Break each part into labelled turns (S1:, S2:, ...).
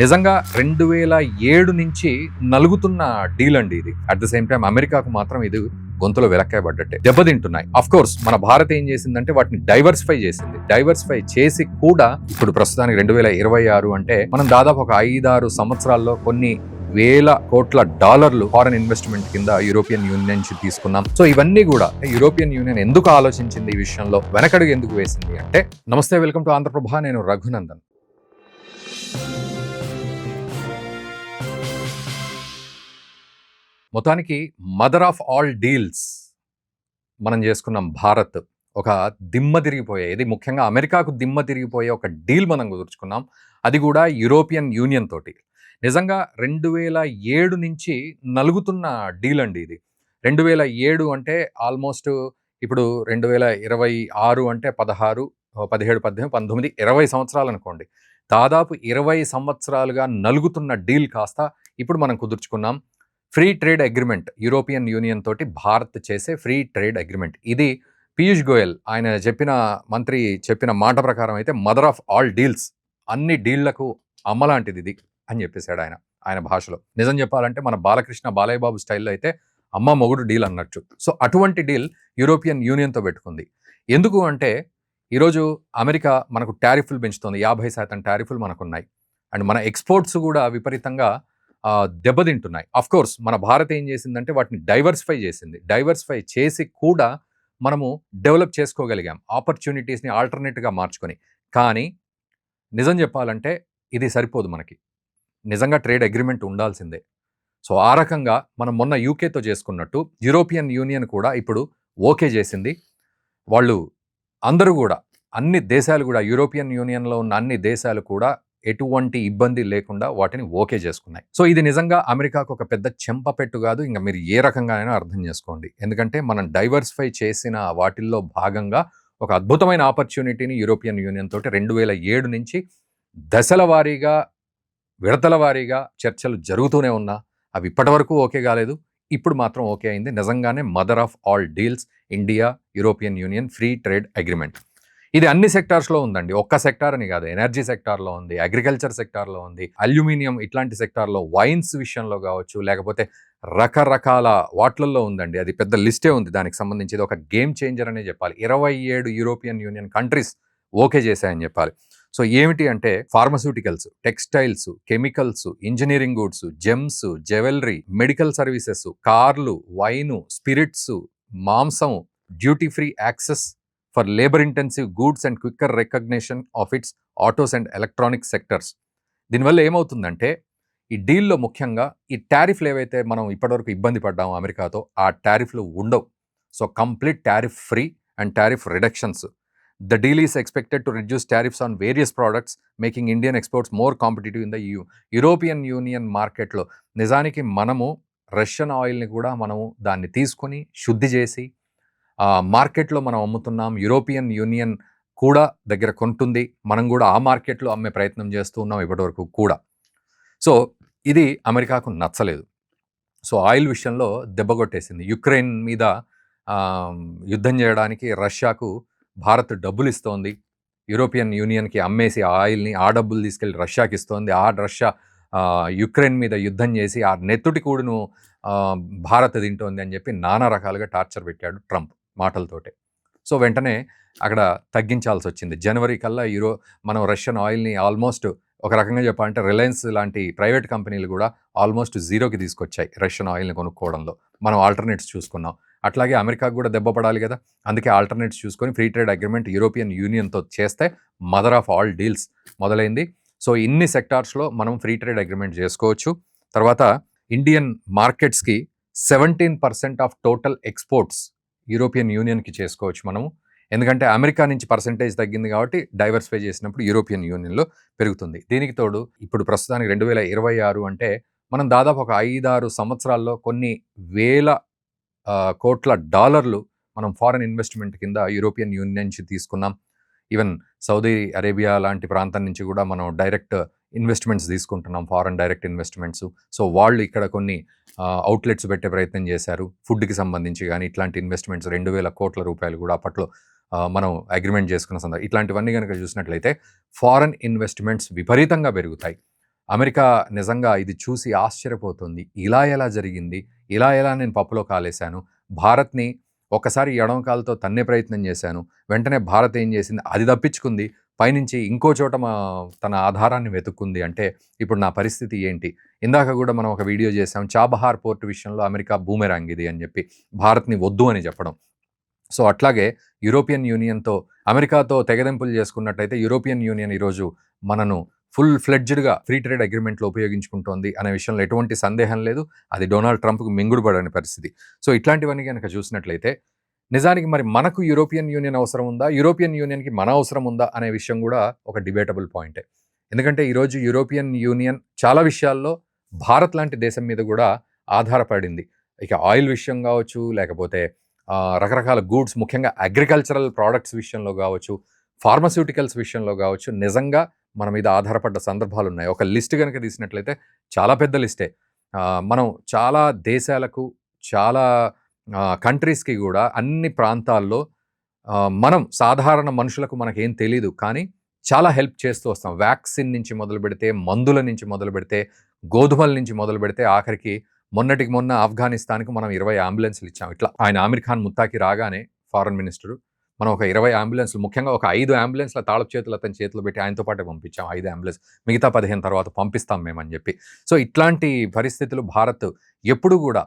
S1: నిజంగా 2007 నుంచి నలుగుతున్న డీల్ అండి ఇది. అట్ ద సేమ్ టైం అమెరికాకు మాత్రం ఇది గొంతులో వెలక్కాయ పడ్డట్టే. దెబ్బతింటున్నాయి. అఫ్ కోర్స్ మన భారత్ ఏం చేసిందంటే వాటిని డైవర్సిఫై చేసింది. డైవర్సిఫై చేసి కూడా ఇప్పుడు ప్రస్తుతానికి 2026 అంటే మనం దాదాపు ఒక 5-6 సంవత్సరాల్లో కొన్ని వేల కోట్ల డాలర్లు ఫారెన్ ఇన్వెస్ట్మెంట్ కింద యూరోపియన్ యూనియన్ నుంచి తీసుకున్నాం. సో ఇవన్నీ కూడా యూరోపియన్ యూనియన్ ఎందుకు ఆలోచించింది ఈ విషయంలో, వెనకడుగు ఎందుకు వేసింది అంటే. నమస్తే, వెల్కమ్ టు ఆంధ్రప్రభ. నేను రఘునందన్. మొత్తానికి మదర్ ఆఫ్ ఆల్ డీల్స్ మనం చేసుకున్నాం భారత్. ఒక దిమ్మ తిరిగిపోయే, ఇది ముఖ్యంగా అమెరికాకు దిమ్మ తిరిగిపోయే ఒక డీల్ మనం కుదుర్చుకున్నాం. అది కూడా యూరోపియన్ యూనియన్ తోటి. నిజంగా 2007 నుంచి నలుగుతున్న డీల్ అండి ఇది. 2007 అంటే ఆల్మోస్ట్ ఇప్పుడు 2026 అంటే 16, 17, 18, 19, 20 సంవత్సరాలు అనుకోండి. దాదాపు 20 సంవత్సరాలుగా నలుగుతున్న డీల్ కాస్త ఇప్పుడు మనం కుదుర్చుకున్నాం. Free trade agreement, European union తోటి భారత్ చేసే ఫ్రీ ట్రేడ్ అగ్రిమెంట్. ఇది పీయూష్ గోయల్ మంత్రి చెప్పిన మాట ప్రకారం అయితే మదర్ ఆఫ్ ఆల్ డీల్స్, అన్ని డీళ్లకు అమ్మలాంటిది ఇది అని చెప్పేశాడు ఆయన భాషలో. నిజం చెప్పాలంటే మన బాలయ్య బాబు స్టైల్లో అయితే అమ్మ మొగుడు డీల్ అన్నట్టు. సో అటువంటి డీల్ యూరోపియన్ యూనియన్తో పెట్టుకుంది. ఎందుకు అంటే ఈరోజు అమెరికా మనకు టారిఫ్లు పెంచుతోంది. 50% టారిఫ్లు మనకున్నాయి. అండ్ మన ఎక్స్పోర్ట్స్ కూడా విపరీతంగా దెబ్బతింటున్నాయి. అఫ్ కోర్స్ మన భారత్ ఏం చేసిందంటే వాటిని డైవర్సిఫై చేసింది. డైవర్సిఫై చేసి కూడా మనము డెవలప్ చేసుకోగలిగాం ఆపర్చునిటీస్ని ఆల్టర్నేట్గా మార్చుకొని. కానీ నిజం చెప్పాలంటే ఇది సరిపోదు మనకి. నిజంగా ట్రేడ్ అగ్రిమెంట్ ఉండాల్సిందే. సో ఆ రకంగా మనం మొన్న యూకేతో చేసుకున్నట్టు యూరోపియన్ యూనియన్ కూడా ఇప్పుడు ఓకే చేసింది. వాళ్ళు అందరూ కూడా, అన్ని దేశాలు కూడా, యూరోపియన్ యూనియన్లో ఉన్న అన్ని దేశాలు కూడా ఎటువంటి ఇబ్బంది లేకుండా వాటిని ఓకే చేసుకున్నాయి. సో ఇది నిజంగా అమెరికాకు ఒక పెద్ద చెంపపెట్టు కాదు, ఇంకా మీరు ఏ రకంగానైనా అర్థం చేసుకోండి. ఎందుకంటే మనం డైవర్సిఫై చేసిన వాటిల్లో భాగంగా ఒక అద్భుతమైన ఆపర్చునిటీని యూరోపియన్ యూనియన్ తోటి 2007 నుంచి దశల వారీగా, విడతల వారీగా చర్చలు జరుగుతూనే ఉన్నా అవి ఇప్పటి వరకు ఓకే కాలేదు. ఇప్పుడు మాత్రం ఓకే అయింది. నిజంగానే mother of all deals India European union free trade agreement. ఇది అన్ని సెక్టార్స్లో ఉందండి. ఒక్క సెక్టార్ అని కాదు. ఎనర్జీ సెక్టార్లో ఉంది, అగ్రికల్చర్ సెక్టార్లో ఉంది, అల్యూమినియం ఇట్లాంటి సెక్టార్లో, వైన్స్ విషయంలో కావచ్చు, లేకపోతే రకరకాల వాటిల్లో ఉందండి. అది పెద్ద లిస్టే ఉంది దానికి సంబంధించి. ఇది ఒక గేమ్ చేంజర్ అనే చెప్పాలి. 27 యూరోపియన్ యూనియన్ కంట్రీస్ ఓకే చేశాయని చెప్పాలి. సో ఏమిటి అంటే pharmaceuticals, textiles, chemicals, engineering goods, gems, jewellery, medical services, కార్లు, వైను, స్పిరిట్స్, మాంసం, duty free access for labour intensive goods and quicker recognition of its autos and electronics sectors. దీనివల్ల ఏమవుతుందంటే ఈ డీల్లో ముఖ్యంగా ఈ టారిఫ్లు ఏవైతే మనం ఇప్పటివరకు ఇబ్బంది పడ్డామో అమెరికాతో, ఆ టారిఫ్లు ఉండవు. So complete tariff free and tariff reductions. The deal is expected to reduce tariffs on various products, making Indian exports more competitive in the EU. European union మార్కెట్లో నిజానికి మనము రష్యన్ ఆయిల్ని కూడా మనము దాన్ని తీసుకొని శుద్ధి చేసి మార్కెట్లో మనం అమ్ముతున్నాం. యూరోపియన్ యూనియన్ కూడా దగ్గర కొంటుంది. మనం కూడా ఆ మార్కెట్లో అమ్మే ప్రయత్నం చేస్తూ ఉన్నాం ఇప్పటివరకు కూడా. సో ఇది అమెరికాకు నచ్చలేదు. సో ఆయిల్ విషయంలో దెబ్బ కొట్టేసింది. యుక్రెయిన్ మీద యుద్ధం చేయడానికి రష్యాకు భారత్ డబ్బులు ఇస్తోంది. యూరోపియన్ యూనియన్కి అమ్మేసి ఆ ఆయిల్ని, ఆ డబ్బులు తీసుకెళ్ళి రష్యాకి ఇస్తోంది. రష్యా యుక్రెయిన్ మీద యుద్ధం చేసి ఆ నెత్తుటి కూడును భారత్ తింటోంది అని చెప్పి నానా రకాలుగా టార్చర్ పెట్టాడు ట్రంప్ మాటలతోటే. సో వెంటనే అక్కడ తగ్గించాల్సి వచ్చింది. జనవరి కల్లా మనం రష్యన్ ఆయిల్ని ఆల్మోస్ట్, ఒక రకంగా చెప్పాలంటే రిలయన్స్ లాంటి ప్రైవేట్ కంపెనీలు కూడా ఆల్మోస్ట్ జీరోకి తీసుకొచ్చాయి రష్యన్ ఆయిల్ని కొనుక్కోవడంలో. మనం ఆల్టర్నేట్స్ చూసుకున్నాం. అట్లాగే అమెరికాకు కూడా దెబ్బ పడాలి కదా, అందుకే ఆల్టర్నేట్స్ చూసుకొని ఫ్రీ ట్రేడ్ అగ్రిమెంట్ యూరోపియన్ యూనియన్తో చేస్తే మదర్ ఆఫ్ ఆల్ డీల్స్ మొదలైంది. సో ఇన్ని సెక్టార్స్లో మనం ఫ్రీ ట్రేడ్ అగ్రిమెంట్ చేసుకోవచ్చు. తర్వాత ఇండియన్ మార్కెట్స్కి 17% ఆఫ్ టోటల్ ఎక్స్పోర్ట్స్ యూరోపియన్ యూనియన్కి చేసుకోవచ్చు మనము. ఎందుకంటే అమెరికా నుంచి పర్సెంటేజ్ తగ్గింది కాబట్టి డైవర్సిఫై చేసినప్పుడు యూరోపియన్ యూనియన్లో పెరుగుతుంది. దీనికి తోడు ఇప్పుడు ప్రస్తుతానికి 2026 అంటే మనం దాదాపు ఒక 5-6 సంవత్సరాల్లో కొన్ని వేల కోట్ల డాలర్లు మనం ఫారెన్ ఇన్వెస్ట్మెంట్ కింద యూరోపియన్ యూనియన్ నుంచి తీసుకున్నాం. ఈవెన్ సౌదీ అరేబియా లాంటి ప్రాంతం నుంచి కూడా మనం డైరెక్ట్ ఇన్వెస్ట్మెంట్స్ తీసుకుంటున్నాం, ఫారెన్ డైరెక్ట్ ఇన్వెస్ట్మెంట్స్. సో వాళ్ళు ఇక్కడ కొన్ని అవుట్లెట్స్ పెట్టే ప్రయత్నం చేశారు. ఫుడ్కి సంబంధించి కానీ ఇట్లాంటి ఇన్వెస్ట్మెంట్స్ 2,000 కోట్ల రూపాయలు కూడా అప్పట్లో మనం అగ్రిమెంట్ చేసుకున్న సందర్భం. ఇట్లాంటివన్నీ కనుక చూసినట్లయితే ఫారెన్ ఇన్వెస్ట్మెంట్స్ విపరీతంగా పెరుగుతాయి. అమెరికా నిజంగా ఇది చూసి ఆశ్చర్యపోతుంది. ఇలా ఎలా జరిగింది? ఇలా ఎలా నేను పప్పులో కాలేశాను? భారత్‌ని ఒక్కసారి ఎడమ కాలుతో తన్నే ప్రయత్నం చేశాను. వెంటనే భారత్ ఏం చేసింది? అది తప్పించుకుంది. పైనుంచి ఇంకో చోట తన ఆధారాన్ని వెతుక్కుంది. అంటే ఇప్పుడు నా పరిస్థితి ఏంటి? ఇందాక గూడా మనం ఒక వీడియో చేసాం. చాబహార్ పోర్ట్ విషయంలో అమెరికా బూమెరాంగ్ ఇది అని చెప్పి భారత్‌ని వద్దు అని చెప్పడం. సో, అట్లాగే యూరోపియన్ యూనియన్‌తో అమెరికాతో తెగదెంపులు చేసుకున్నట్టయితే యూరోపియన్ యూనియన్ ఈరోజు మనను ఫుల్ ఫ్లెడ్జ్డ్‌గా ఫ్రీ ట్రేడ్ అగ్రీమెంట్‌లో ఉపయోగించుకుంటోంది అనే విషయంలో ఎటువంటి సందేహం లేదు. అది డొనాల్డ్ ట్రంప్‌కు మింగుడు పడని పరిస్థితి. సో, ఇట్లాంటివన్నీ గనక చూసినట్లయితే నిజానికి మరి మనకు యూరోపియన్ యూనియన్ అవసరం ఉందా? యూరోపియన్ యూనియన్‌కి మన అవసరం ఉందా? అనే విషయం గూడా ఒక డిబేటబుల్ పాయింటే. ఎందుకంటే ఈరోజు యూరోపియన్ యూనియన్ చాలా విషయాల్లో భారత్ లాంటి దేశం మీద గూడా ఆధారపడింది. ఇక ఆయిల్ విషయం గావచ్చు, లేకపోతే రకరకాల గూడ్స్ ముఖ్యంగా అగ్రికల్చరల్ ప్రొడక్ట్స్ విషయంలో గావచ్చు, ఫార్మాస్యూటికల్స్ విషయంలో గావచ్చు, నిజంగా మన మీద ఆధారపడ్డ సందర్భాలున్నాయి. ఒక లిస్ట్ గనక తీసినట్లయితే చాలా పెద్ద లిస్టే. మనం చాలా దేశాలకు, చాలా కంట్రీస్‌కి గూడా అన్ని ప్రాంతాల్లో మనం సాధారణ మనుషులకు మనకేం తెలీదు. కానీ చాలా హెల్ప్ చేస్తూ వస్తాం. వ్యాక్సిన్ నుంచి మొదలుపెడితే, మందుల నుంచి మొదలుపెడితే, గోధుమల నుంచి మొదలుపెడితే, ఆఖరికి మొన్నటికి మొన్న ఆఫ్ఘనిస్తాన్‌కి మనం 20 అంబులెన్స్‌లు ఇచ్చాం. ఇట్లా ఆయన ఆమీర్ ఖాన్ ముత్తాకి రాగానే ఫారెన్ మినిస్టరు, మనం ఒక 20 అంబులెన్స్‌లు ముఖ్యంగా ఒక 5 అంబులెన్స్‌ల తాళపు చేతులు అతని చేతిలో పెట్టి ఆయనతో పాటే పంపించాం. 5 అంబులెన్స్. మిగతా 15 తర్వాత పంపిస్తాం మేమని జెప్పి. సో, ఇట్లాంటి పరిస్థితులు భారత్ ఎప్పుడు గూడా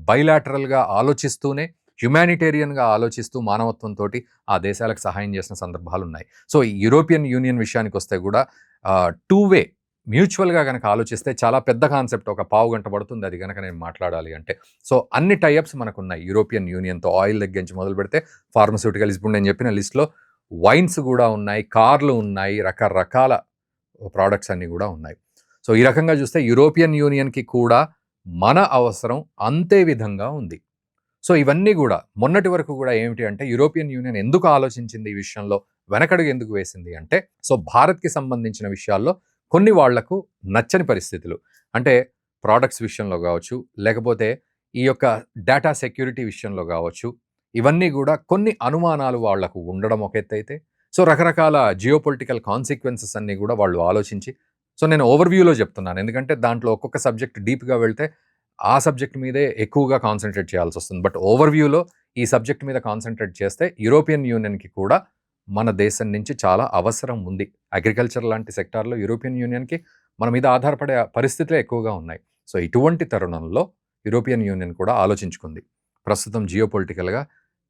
S1: బైలాటరల్‌గా ఆలోచిస్తూనే హ్యుమానిటేరియన్‌గా ఆలోచిస్తూ మానవత్వంతోటి ఆ దేశాలకు సహాయం చేసిన సందర్భాలున్నాయి. సో, యూరోపియన్ యూనియన్ విషయానికొస్తే గూడా టూ వే మ్యూచువల్‌గా గనక ఆలోచిస్తే చాలా పెద్ద కాన్సెప్ట్. ఒక పావు గంట పడుతుంది అది గనక నేను మాట్లాడాలి అంటే. సో, అన్ని టై అప్స్ మనకున్నాయి యూరోపియన్ యూనియన్‌తో. ఆయిల్ దగ్గర నుంచి మొదలుపెడితే ఫార్మాస్యూటికల్స్ ఇప్పుడు నేను చెప్పిన లిస్ట్‌లో వైన్స్ గూడా ఉన్నాయి, కార్లు ఉన్నాయి, రకరకాల ప్రొడక్ట్స్ అన్నీ గూడా ఉన్నాయి. సో, ఈ రకంగా చూస్తే యూరోపియన్ యూనియన్‌కి కూడా మన అవసరం అంతే విధంగా ఉంది. సో, ఇవన్నీ గూడా మొన్నటి వరకు గూడా ఏమిటి అంటే యూరోపియన్ యూనియన్ ఎందుకు ఆలోచించింది ఈ విషయంలో? వెనకడుగు ఎందుకు వేసింది అంటే, సో, భారత్‌కి సంబంధించిన విషయాల్లో కొన్ని వాళ్లకు నచ్చని పరిస్థితులు. అంటే ప్రొడక్ట్స్ విషయంలో గావచ్చు, లేకపోతే ఈ యొక్క డేటా సెక్యూరిటీ విషయంలో గావచ్చు, ఇవన్నీ గూడా కొన్ని అనుమానాలు వాళ్లకు ఉండడం ఒక ఎత్తైతే, సో, రకరకాల జియోపొలిటికల్ కాన్సిక్వెన్సెస్ అన్నీ గూడా వాళ్ళు ఆలోచించి, సో, నేను ఓవర్‌వ్యూలో చెప్తున్నాను. ఎందుకంటే దాంట్లో ఒక్కొక్క సబ్జెక్ట్ డీప్‌గా వెళ్తే ఆ సబ్జెక్ట్ మీదే ఎక్కువగా కాన్సంట్రేట్ చేయాల్సొస్తుంది. బట్ ఓవర్‌వ్యూలో ఈ సబ్జెక్ట్ మీద కాన్సంట్రేట్ చేస్తే యూరోపియన్ యూనియన్‌కి కూడా మన దేశం నుంచి చాలా అవసరం ఉంది. అగ్రికల్చర్ లాంటి సెక్టార్‌లో యూరోపియన్ యూనియన్‌కి మన మీద ఆధారపడే పరిస్థితులే ఎక్కువగా ఉన్నాయి. సో, ఇటువంటి తరుణంలో యూరోపియన్ యూనియన్ కూడా ఆలోచించుకుంది. ప్రస్తుతం జియోపొలిటికల్‌గా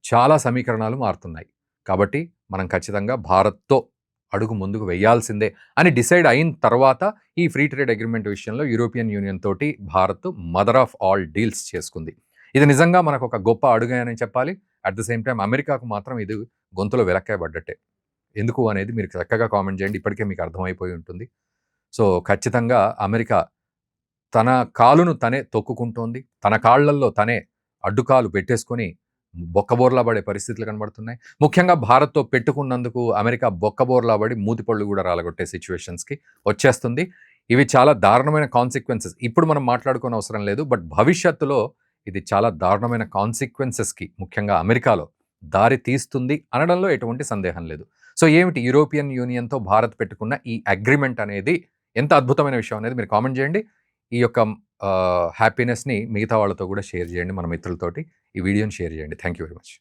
S1: చాలా సమీకరణాలు మారుతున్నాయి. కాబట్టి మనం ఖచ్చితంగా భారత్‌తో అడుగు ముందుకు వేయాల్సిందే అని డిసైడ్ అయిన తర్వాత ఈ ఫ్రీ ట్రేడ్ అగ్రీమెంట్ విషయంలో యూరోపియన్ యూనియన్ తోటి Bharat mother of all deals చేసుకుంది. ఇది నిజంగా మనకు ఒక గొప్ప అడుగే అని చెప్పాలి. అట్ ద సేమ్ టైమ్ అమెరికాకు మాత్రం ఇది గొంతులో వెలక్కాయ పడ్డట్టే. ఎందుకు అనేది మీరు చక్కగా కామెంట్ చేయండి. ఇప్పటికే మీకు అర్థమైపోయి ఉంటుంది. సో, ఖచ్చితంగా అమెరికా తన కాలును తనే తొక్కుకుంటోంది. తన కాళ్ళల్లో తనే అడ్డుకాలు పెట్టేసుకొని బొక్కబోర్లా పడే పరిస్థితులు కనబడుతున్నాయి. ముఖ్యంగా భారత్‌తో పెట్టుకున్నందుకు అమెరికా బొక్కబోర్లా పడి మూతిపళ్ళు కూడా రాలగొట్టే సిట్యుయేషన్స్‌కి వచ్చేస్తుంది. ఇవి చాలా దారుణమైన కాన్సిక్వెన్సెస్. ఇప్పుడు మనం మాట్లాడుకోనవసరం లేదు. బట్ భవిష్యత్తులో ఇది చాలా దారుణమైన కాన్సిక్వెన్సెస్‌కి ముఖ్యంగా అమెరికాలో దారి తీస్తుంది అనడంలో ఎటువంటి సందేహం లేదు. సో, ఏమిటి యూరోపియన్ యూనియన్‌తో భారత్ పెట్టుకున్న ఈ అగ్రీమెంట్ అనేది ఎంత అద్భుతమైన విషయం అనేది మీరు కామెంట్ చేయండి. ఈ యొక్క హ్యాపీనెస్‌ని మిగతా వాళ్ళతో కూడా షేర్ చేయండి మన మిత్రులతోటి. ఈ వీడియోని షేర్ చేయండి. Thank you very much.